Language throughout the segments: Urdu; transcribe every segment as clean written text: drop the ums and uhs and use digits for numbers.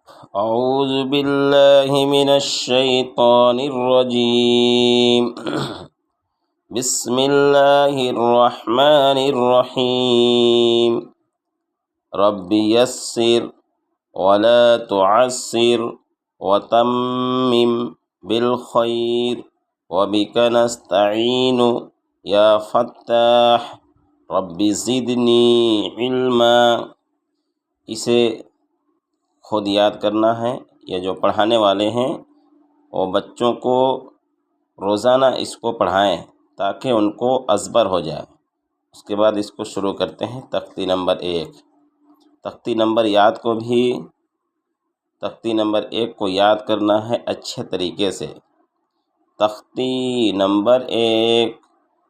اعوذ باللہ من الشیطان الرجیم بسم اللہ الرحمن الرحیم رب یسر ولا تعسر وتمم بالخیر وبک نستعین یا فتاح رب زدنی علما۔ اسے خود یاد کرنا ہے، یا جو پڑھانے والے ہیں وہ بچوں کو روزانہ اس کو پڑھائیں تاکہ ان کو ازبر ہو جائے۔ اس کے بعد اس کو شروع کرتے ہیں تختی نمبر 1۔ تختی نمبر تختی نمبر 1 کو یاد کرنا ہے اچھے طریقے سے۔ تختی نمبر 1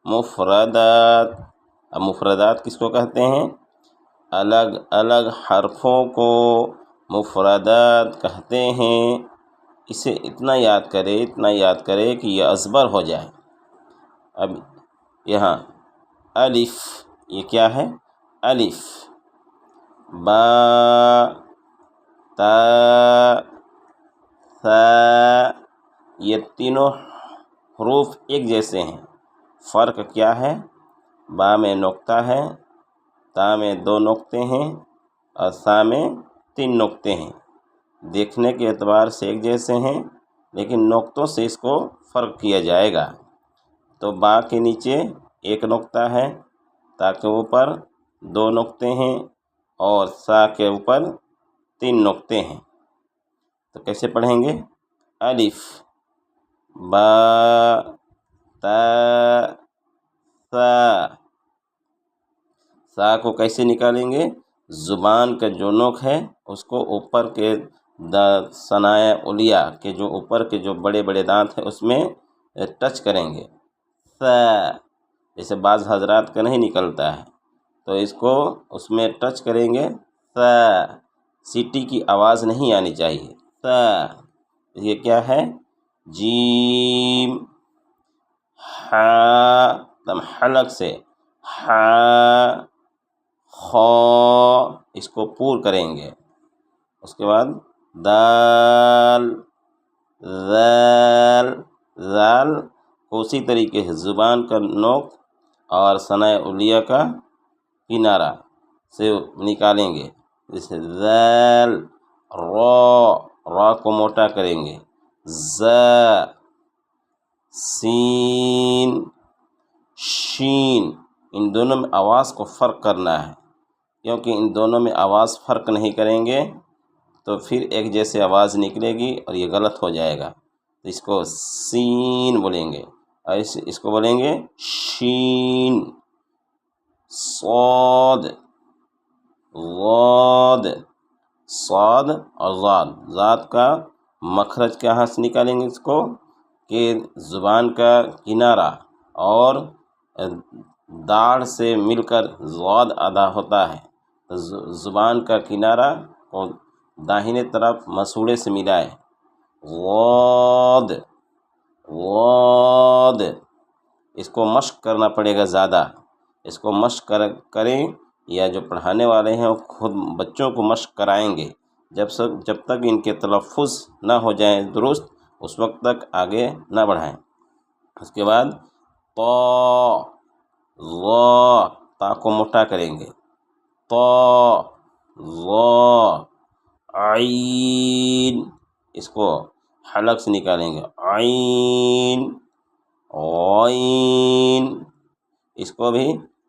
مفردات۔ اب مفردات کس کو کہتے ہیں؟ الگ الگ حرفوں کو مفردات کہتے ہیں۔ اسے اتنا یاد کرے کہ یہ ازبر ہو جائے۔ اب یہاں الف، یہ کیا ہے؟ الف، با، تا، ثا، یہ تینوں حروف ایک جیسے ہیں۔ فرق کیا ہے؟ با میں نقطہ ہے، تا میں 2 نقطے ہیں اور ثا میں 3 نقطے ہیں۔ دیکھنے کے اعتبار سے ایک جیسے ہیں لیکن نقطوں سے اس کو فرق کیا جائے گا۔ تو با کے نیچے 1 نقطہ ہے، تا کے اوپر 2 نقطے ہیں اور ثا کے اوپر 3 نقطے ہیں۔ تو کیسے پڑھیں گے؟ الف، با، تا، ثا۔ ثا کو کیسے نکالیں گے؟ زبان کا جو نوک ہے اس کو اوپر کے ثنایا علیہ کے جو اوپر کے جو بڑے بڑے دانت ہیں اس میں ٹچ کریں گے۔ ثا، جیسے بعض حضرات کا نہیں نکلتا ہے تو اس کو اس میں ٹچ کریں گے۔ ثا، سیٹی کی آواز نہیں آنی چاہیے۔ ثا، یہ کیا ہے؟ جیم، ہا، دم حلق سے، ہا، خا، اس کو پور کریں گے۔ اس کے بعد دال، ذال، ذال کو اسی طریقے سے زبان کا نوک اور ثنایا علیہ کا کنارہ سے نکالیں گے۔ جیسے ذال، را، را کو موٹا کریں گے۔ زا، سین، شین، ان دونوں میں آواز کو فرق کرنا ہے، کیونکہ ان دونوں میں آواز فرق نہیں کریں گے تو پھر ایک جیسے آواز نکلے گی اور یہ غلط ہو جائے گا۔ تو اس کو سین بولیں گے اور اس کو بولیں گے شین۔ صاد، غاد، صاد اور ضاد، ذات کا مخرج کہاں سے نکالیں گے اس کو؟ کہ زبان کا کنارہ اور داڑھ سے مل کر ضاد ادا ہوتا ہے، زبان کا کنارہ اور داہنے طرف مسوڑے سے ملائے۔ غاد، غاد، اس کو مشق کرنا پڑے گا زیادہ۔ اس کو مشق کریں، یا جو پڑھانے والے ہیں وہ خود بچوں کو مشق کرائیں گے۔ جب تک ان کے تلفظ نہ ہو جائیں درست اس وقت تک آگے نہ بڑھائیں۔ اس کے بعد طا، ظا، تا کو موٹا کریں گے۔ طا، ظا، عین، اس کو حلق سے نکالیں گے۔ عین، غین، اس کو بھی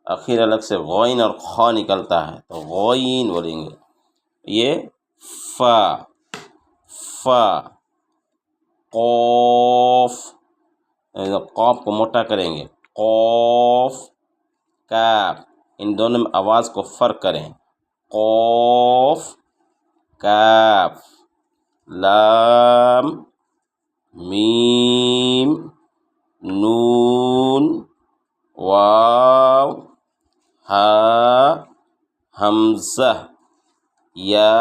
اخیر الگ سے غین اور خا نکلتا ہے تو غین بولیں گے۔ یہ فا، فا، قوف، قاف کو موٹا کریں گے۔ قوف، کاف، ان دونوں میں آواز کو فرق کریں۔ قوف، کاف، لام، میم، نون، واو، ہا، حمزہ، یا،